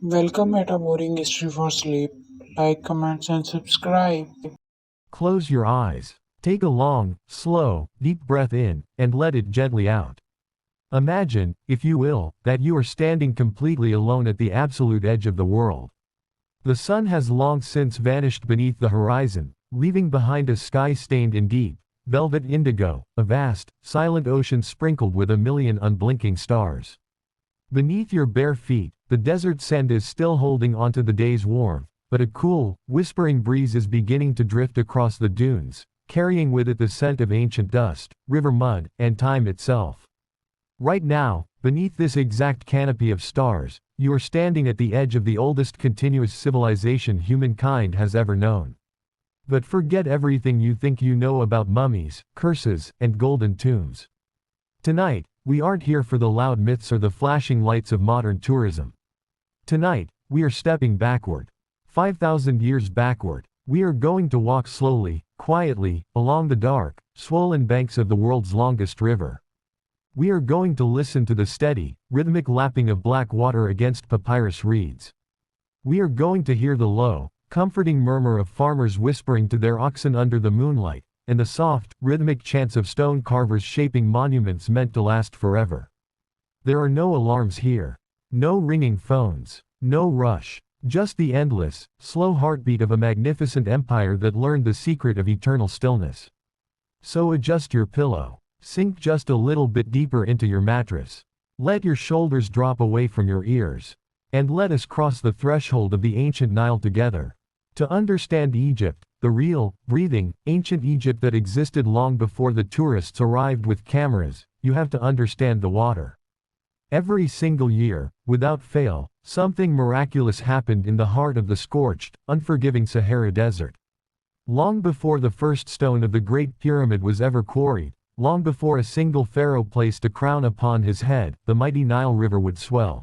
Welcome at a boring history for sleep. Like, comments, and subscribe. Close your eyes. Take a long, slow, deep breath in, and let it gently out. Imagine, if you will, that you are standing completely alone at the absolute edge of the world. The sun has long since vanished beneath the horizon, leaving behind a sky stained in deep, velvet indigo, a vast, silent ocean sprinkled with a million unblinking stars. Beneath your bare feet, the desert sand is still holding onto the day's warmth, but a cool, whispering breeze is beginning to drift across the dunes, carrying with it the scent of ancient dust, river mud, and time itself. Right now, beneath this exact canopy of stars, you are standing at the edge of the oldest continuous civilization humankind has ever known. But forget everything you think you know about mummies, curses, and golden tombs. Tonight, we aren't here for the loud myths or the flashing lights of modern tourism. Tonight, we are stepping backward. 5,000 years backward. We are going to walk slowly, quietly, along the dark, swollen banks of the world's longest river. We are going to listen to the steady, rhythmic lapping of black water against papyrus reeds. We are going to hear the low, comforting murmur of farmers whispering to their oxen under the moonlight, and the soft, rhythmic chants of stone carvers shaping monuments meant to last forever. There are no alarms here. No ringing phones. No rush. Just the endless, slow heartbeat of a magnificent empire that learned the secret of eternal stillness. So adjust your pillow. Sink just a little bit deeper into your mattress. Let your shoulders drop away from your ears. And let us cross the threshold of the ancient Nile together. To understand Egypt, the real, breathing, ancient Egypt that existed long before the tourists arrived with cameras, you have to understand the water. Every single year, without fail, something miraculous happened in the heart of the scorched, unforgiving Sahara Desert. Long before the first stone of the Great Pyramid was ever quarried, long before a single pharaoh placed a crown upon his head, the mighty Nile River would swell.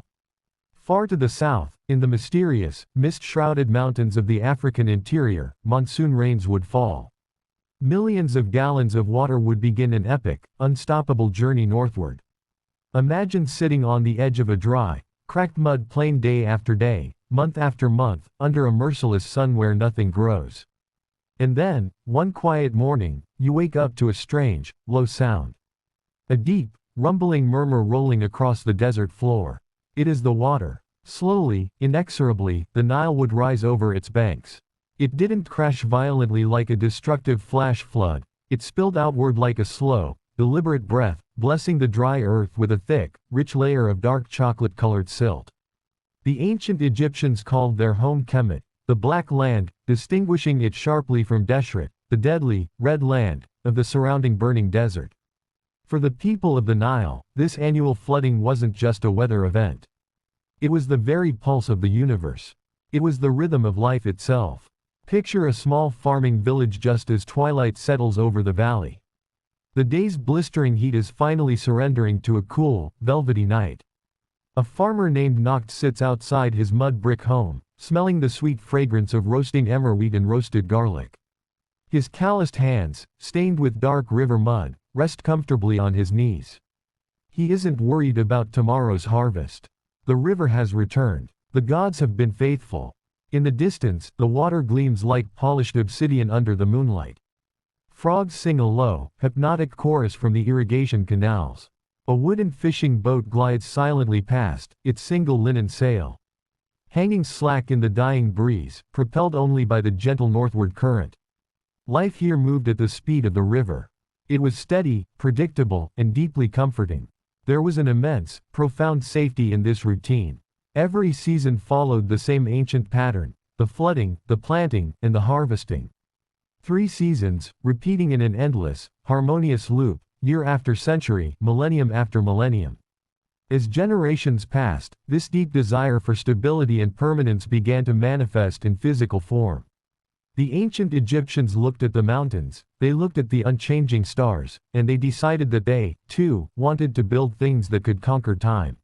Far to the south, in the mysterious, mist-shrouded mountains of the African interior, monsoon rains would fall. Millions of gallons of water would begin an epic, unstoppable journey northward. Imagine sitting on the edge of a dry, cracked mud plain day after day, month after month, under a merciless sun where nothing grows. And then, one quiet morning, you wake up to a strange, low sound. A deep, rumbling murmur rolling across the desert floor. It is the water. Slowly, inexorably, the Nile would rise over its banks. It didn't crash violently like a destructive flash flood, it spilled outward like a slow, deliberate breath, blessing the dry earth with a thick, rich layer of dark chocolate-colored silt. The ancient Egyptians called their home Kemet, the Black Land, distinguishing it sharply from Deshret, the deadly, red land, of the surrounding burning desert. For the people of the Nile, this annual flooding wasn't just a weather event. It was the very pulse of the universe. It was the rhythm of life itself. Picture a small farming village just as twilight settles over the valley. The day's blistering heat is finally surrendering to a cool, velvety night. A farmer named Noct sits outside his mud brick home, smelling the sweet fragrance of roasting emmer wheat and roasted garlic. His calloused hands, stained with dark river mud, rest comfortably on his knees. He isn't worried about tomorrow's harvest. The river has returned. The gods have been faithful. In the distance, the water gleams like polished obsidian under the moonlight. Frogs sing a low, hypnotic chorus from the irrigation canals. A wooden fishing boat glides silently past, its single linen sail hanging slack in the dying breeze, propelled only by the gentle northward current. Life here moved at the speed of the river. It was steady, predictable, and deeply comforting. There was an immense, profound safety in this routine. Every season followed the same ancient pattern: the flooding, the planting, and the harvesting. 3 seasons, repeating in an endless, harmonious loop, year after century, millennium after millennium. As generations passed, this deep desire for stability and permanence began to manifest in physical form. The ancient Egyptians looked at the mountains, they looked at the unchanging stars, and they decided that they, too, wanted to build things that could conquer time.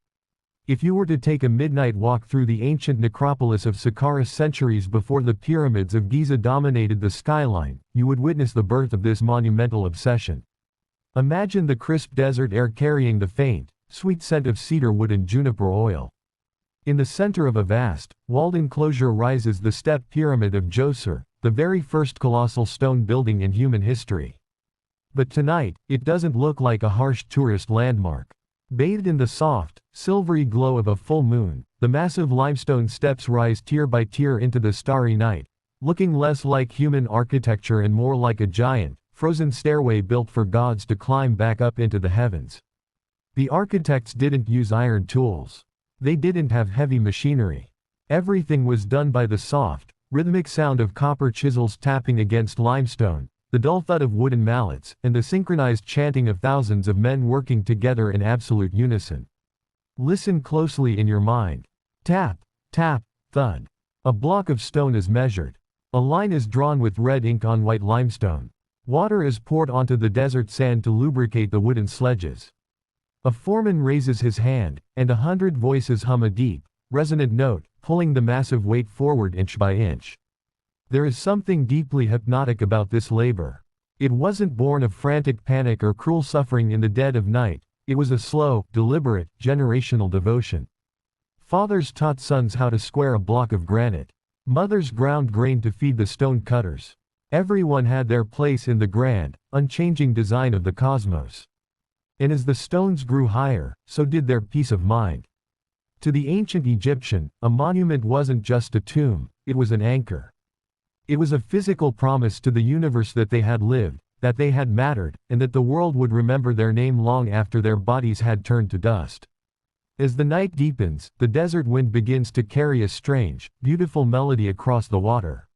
If you were to take a midnight walk through the ancient necropolis of Saqqara centuries before the pyramids of Giza dominated the skyline, you would witness the birth of this monumental obsession. Imagine the crisp desert air carrying the faint, sweet scent of cedar wood and juniper oil. In the center of a vast, walled enclosure rises the step pyramid of Djoser, the very first colossal stone building in human history. But tonight, it doesn't look like a harsh tourist landmark. Bathed in the soft, silvery glow of a full moon, the massive limestone steps rise tier by tier into the starry night, looking less like human architecture and more like a giant, frozen stairway built for gods to climb back up into the heavens. The architects didn't use iron tools. They didn't have heavy machinery. Everything was done by the soft, rhythmic sound of copper chisels tapping against limestone, the dull thud of wooden mallets, and the synchronized chanting of thousands of men working together in absolute unison. Listen closely in your mind. Tap, tap, thud. A block of stone is measured. A line is drawn with red ink on white limestone. Water is poured onto the desert sand to lubricate the wooden sledges. A foreman raises his hand, and 100 voices hum a deep, resonant note, pulling the massive weight forward inch by inch. There is something deeply hypnotic about this labor. It wasn't born of frantic panic or cruel suffering in the dead of night. It was a slow, deliberate, generational devotion. Fathers taught sons how to square a block of granite. Mothers ground grain to feed the stone cutters. Everyone had their place in the grand, unchanging design of the cosmos. And as the stones grew higher, so did their peace of mind. To the ancient Egyptian, a monument wasn't just a tomb, it was an anchor. It was a physical promise to the universe that they had lived, that they had mattered, and that the world would remember their name long after their bodies had turned to dust. As the night deepens, the desert wind begins to carry a strange, beautiful melody across the water.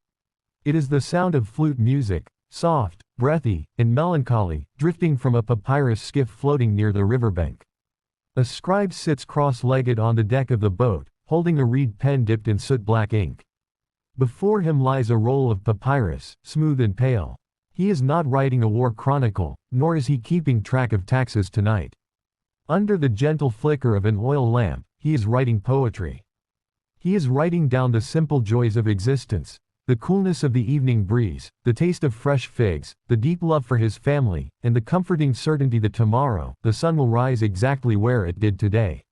It is the sound of flute music, soft, breathy, and melancholy, drifting from a papyrus skiff floating near the riverbank. A scribe sits cross-legged on the deck of the boat, holding a reed pen dipped in soot-black ink. Before him lies a roll of papyrus, smooth and pale. He is not writing a war chronicle, nor is he keeping track of taxes tonight. Under the gentle flicker of an oil lamp, he is writing poetry. He is writing down the simple joys of existence, the coolness of the evening breeze, the taste of fresh figs, the deep love for his family, and the comforting certainty that tomorrow, the sun will rise exactly where it did today.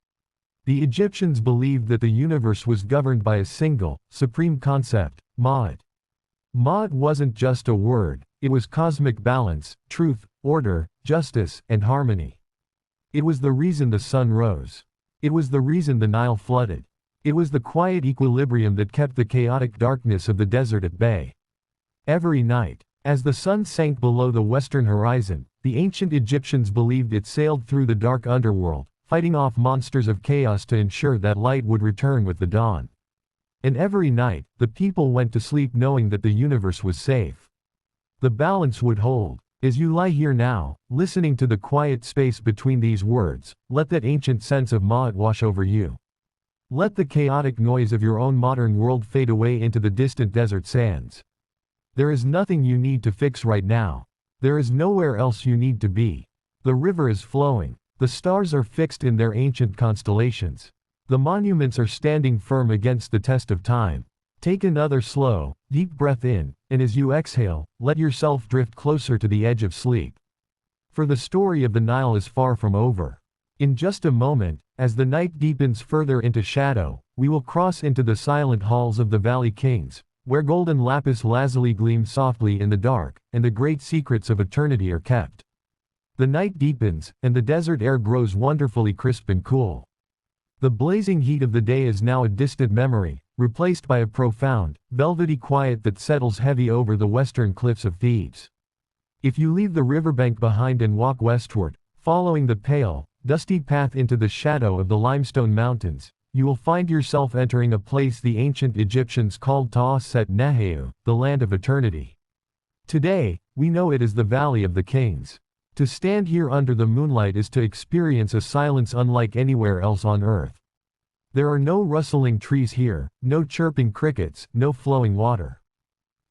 The Egyptians believed that the universe was governed by a single, supreme concept, Ma'at. Ma'at wasn't just a word, it was cosmic balance, truth, order, justice, and harmony. It was the reason the sun rose. It was the reason the Nile flooded. It was the quiet equilibrium that kept the chaotic darkness of the desert at bay. Every night, as the sun sank below the western horizon, the ancient Egyptians believed it sailed through the dark underworld, fighting off monsters of chaos to ensure that light would return with the dawn. And every night, the people went to sleep knowing that the universe was safe. The balance would hold. As you lie here now, listening to the quiet space between these words, let that ancient sense of Ma'at wash over you. Let the chaotic noise of your own modern world fade away into the distant desert sands. There is nothing you need to fix right now. There is nowhere else you need to be. The river is flowing. The stars are fixed in their ancient constellations. The monuments are standing firm against the test of time. Take another slow, deep breath in, and as you exhale, let yourself drift closer to the edge of sleep. For the story of the Nile is far from over. In just a moment, as the night deepens further into shadow, we will cross into the silent halls of the Valley Kings, where golden lapis lazuli gleams softly in the dark, and the great secrets of eternity are kept. The night deepens, and the desert air grows wonderfully crisp and cool. The blazing heat of the day is now a distant memory, replaced by a profound, velvety quiet that settles heavy over the western cliffs of Thebes. If you leave the riverbank behind and walk westward, following the pale, dusty path into the shadow of the limestone mountains, you will find yourself entering a place the ancient Egyptians called Ta'aset Neheu, the land of eternity. Today, we know it as the Valley of the Kings. To stand here under the moonlight is to experience a silence unlike anywhere else on earth. There are no rustling trees here, no chirping crickets, no flowing water.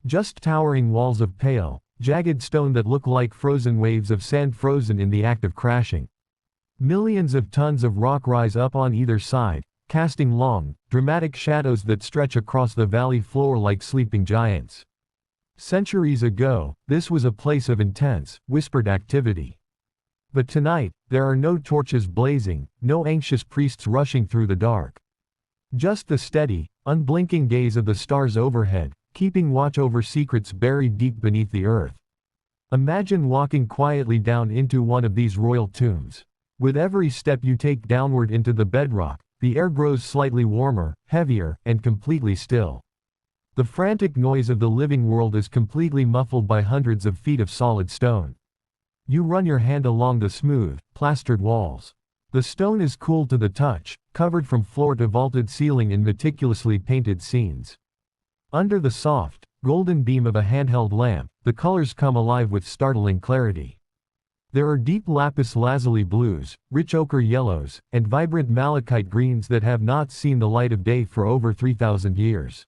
Just towering walls of pale, jagged stone that look like frozen waves of sand frozen in the act of crashing. Millions of tons of rock rise up on either side, casting long, dramatic shadows that stretch across the valley floor like sleeping giants. Centuries ago, this was a place of intense, whispered activity. But tonight, there are no torches blazing, no anxious priests rushing through the dark. Just the steady, unblinking gaze of the stars overhead, keeping watch over secrets buried deep beneath the earth. Imagine walking quietly down into one of these royal tombs. With every step you take downward into the bedrock, the air grows slightly warmer, heavier, and completely still. The frantic noise of the living world is completely muffled by hundreds of feet of solid stone. You run your hand along the smooth, plastered walls. The stone is cool to the touch, covered from floor to vaulted ceiling in meticulously painted scenes. Under the soft, golden beam of a handheld lamp, the colors come alive with startling clarity. There are deep lapis lazuli blues, rich ochre yellows, and vibrant malachite greens that have not seen the light of day for over 3,000 years.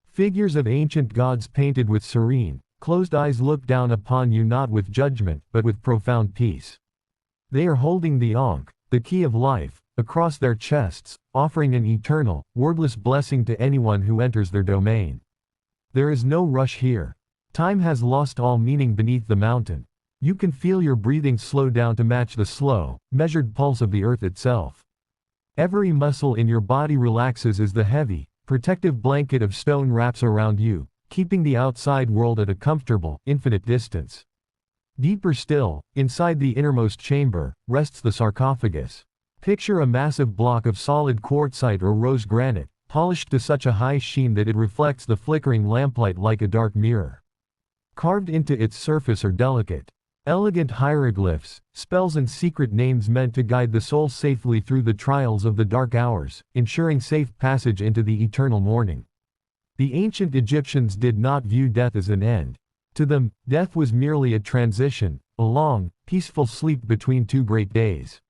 Figures of ancient gods painted with serene, closed eyes look down upon you not with judgment but with profound peace. They are holding the Ankh, the key of life, across their chests, offering an eternal, wordless blessing to anyone who enters their domain. There is no rush here. Time has lost all meaning beneath the mountain. You can feel your breathing slow down to match the slow, measured pulse of the earth itself. Every muscle in your body relaxes as the heavy, protective blanket of stone wraps around you, keeping the outside world at a comfortable, infinite distance. Deeper still, inside the innermost chamber, rests the sarcophagus. Picture a massive block of solid quartzite or rose granite, polished to such a high sheen that it reflects the flickering lamplight like a dark mirror. Carved into its surface are delicate, elegant hieroglyphs, spells and secret names meant to guide the soul safely through the trials of the dark hours, ensuring safe passage into the eternal morning. The ancient Egyptians did not view death as an end. To them, death was merely a transition, a long, peaceful sleep between two great days.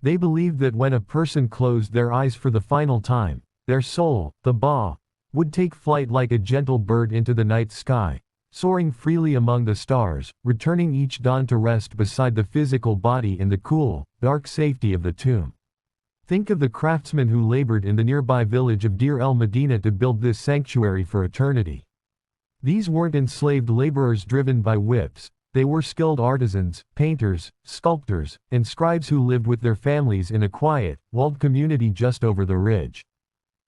They believed that when a person closed their eyes for the final time, their soul, the Ba, would take flight like a gentle bird into the night sky, soaring freely among the stars, returning each dawn to rest beside the physical body in the cool, dark safety of the tomb. Think of the craftsmen who labored in the nearby village of Deir el-Medina to build this sanctuary for eternity. These weren't enslaved laborers driven by whips, they were skilled artisans, painters, sculptors, and scribes who lived with their families in a quiet, walled community just over the ridge.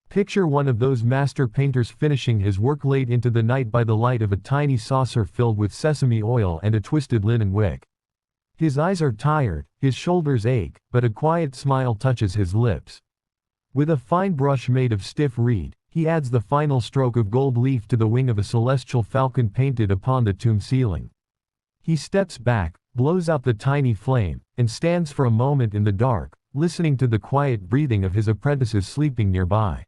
Picture one of those master painters finishing his work late into the night by the light of a tiny saucer filled with sesame oil and a twisted linen wick. His eyes are tired, his shoulders ache, but a quiet smile touches his lips. With a fine brush made of stiff reed, he adds the final stroke of gold leaf to the wing of a celestial falcon painted upon the tomb ceiling. He steps back, blows out the tiny flame, and stands for a moment in the dark, listening to the quiet breathing of his apprentices sleeping nearby.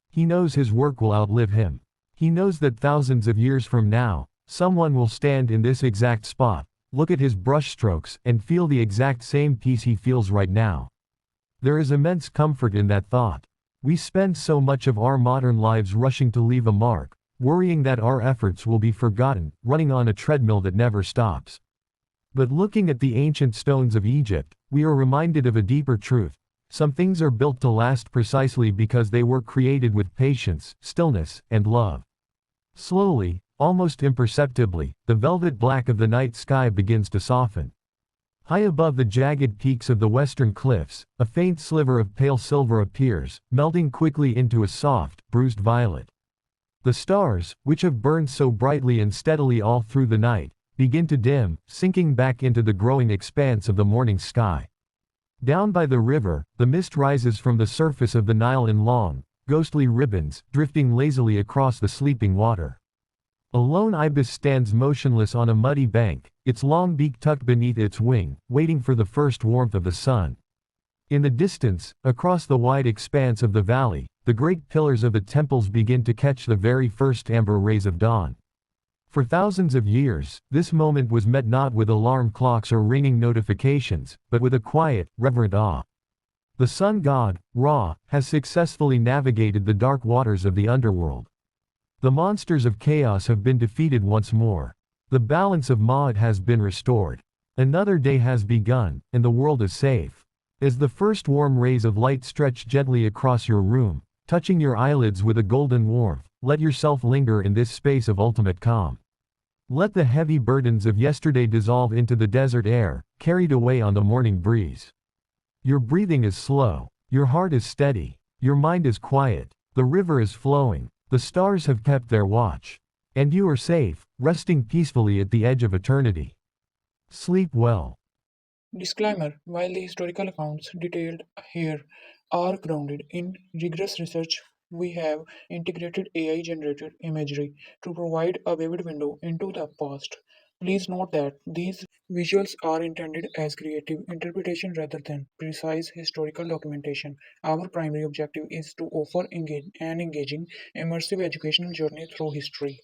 He knows his work will outlive him. He knows that thousands of years from now, someone will stand in this exact spot, look at his brushstrokes, and feel the exact same peace he feels right now. There is immense comfort in that thought. We spend so much of our modern lives rushing to leave a mark, worrying that our efforts will be forgotten, running on a treadmill that never stops. But looking at the ancient stones of Egypt, we are reminded of a deeper truth. Some things are built to last precisely because they were created with patience, stillness, and love. Slowly, almost imperceptibly, the velvet black of the night sky begins to soften. High above the jagged peaks of the western cliffs, a faint sliver of pale silver appears, melting quickly into a soft, bruised violet. The stars, which have burned so brightly and steadily all through the night, begin to dim, sinking back into the growing expanse of the morning sky. Down by the river, the mist rises from the surface of the Nile in long, ghostly ribbons, drifting lazily across the sleeping water. A lone ibis stands motionless on a muddy bank, its long beak tucked beneath its wing, waiting for the first warmth of the sun. In the distance, across the wide expanse of the valley, the great pillars of the temples begin to catch the very first amber rays of dawn. For thousands of years, this moment was met not with alarm clocks or ringing notifications, but with a quiet, reverent awe. The sun god, Ra, has successfully navigated the dark waters of the underworld. The monsters of chaos have been defeated once more. The balance of Ma'at has been restored. Another day has begun, and the world is safe. As the first warm rays of light stretch gently across your room, touching your eyelids with a golden warmth, let yourself linger in this space of ultimate calm. Let the heavy burdens of yesterday dissolve into the desert air, carried away on the morning breeze. Your breathing is slow. Your heart is steady. Your mind is quiet, the river is flowing, the stars have kept their watch. And you are safe, resting peacefully at the edge of eternity. Sleep well. Disclaimer: while the historical accounts detailed here are grounded in rigorous research, we have integrated AI generated imagery to provide a vivid window into the past. Please note that these visuals are intended as creative interpretation rather than precise historical documentation. Our primary objective is to offer an engaging, immersive educational journey through history.